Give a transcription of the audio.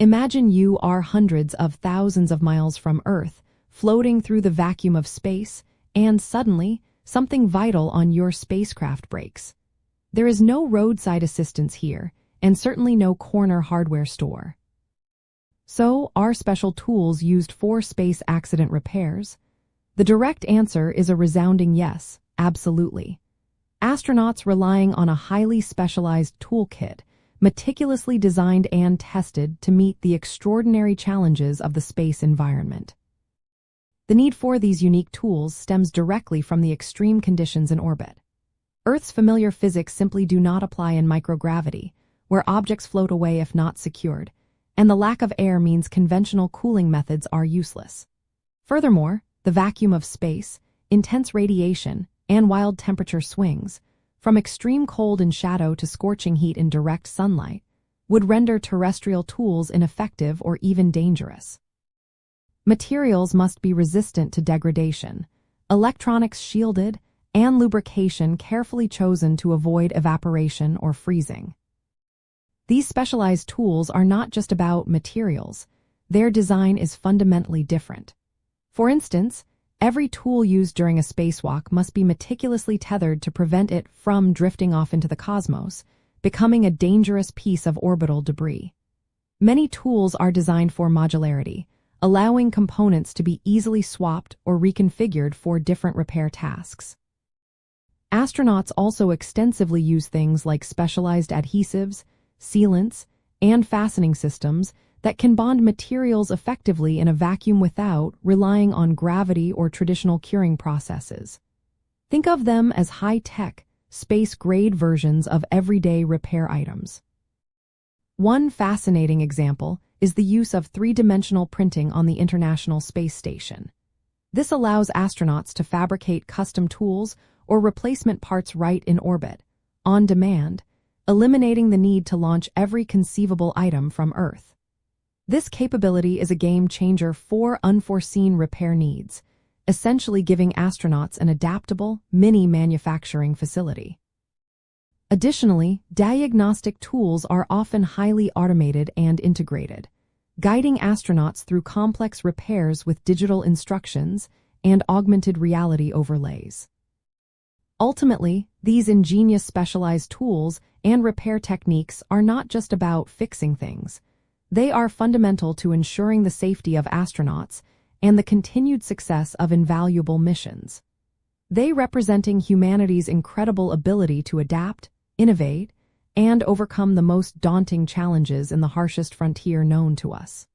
Imagine you are hundreds of thousands of miles from Earth, floating through the vacuum of space, and suddenly, something vital on your spacecraft breaks. There is no roadside assistance here, and certainly no corner hardware store. So, are special tools used for space accident repairs? The direct answer is a resounding yes, absolutely. Astronauts relying on a highly specialized toolkit, meticulously designed and tested to meet the extraordinary challenges of the space environment. The need for these unique tools stems directly from the extreme conditions in orbit. Earth's familiar physics simply do not apply in microgravity, where objects float away if not secured, and the lack of air means conventional cooling methods are useless. Furthermore, the vacuum of space, intense radiation, and wild temperature swings, from extreme cold and shadow to scorching heat in direct sunlight, would render terrestrial tools ineffective or even dangerous. Materials must be resistant to degradation, electronics shielded, and lubrication carefully chosen to avoid evaporation or freezing. These specialized tools are not just about materials, their design is fundamentally different. For instance, every tool used during a spacewalk must be meticulously tethered to prevent it from drifting off into the cosmos, becoming a dangerous piece of orbital debris. Many tools are designed for modularity, allowing components to be easily swapped or reconfigured for different repair tasks. Astronauts also extensively use things like specialized adhesives, sealants, and fastening systems that can bond materials effectively in a vacuum without relying on gravity or traditional curing processes. Think of them as high-tech, space-grade versions of everyday repair items. One fascinating example is the use of three-dimensional printing on the International Space Station. This allows astronauts to fabricate custom tools or replacement parts right in orbit, on demand, eliminating the need to launch every conceivable item from Earth. This capability is a game-changer for unforeseen repair needs, essentially giving astronauts an adaptable, mini-manufacturing facility. Additionally, diagnostic tools are often highly automated and integrated, guiding astronauts through complex repairs with digital instructions and augmented reality overlays. Ultimately, these ingenious specialized tools and repair techniques are not just about fixing things. They are fundamental to ensuring the safety of astronauts and the continued success of invaluable missions. They representing humanity's incredible ability to adapt, innovate, and overcome the most daunting challenges in the harshest frontier known to us.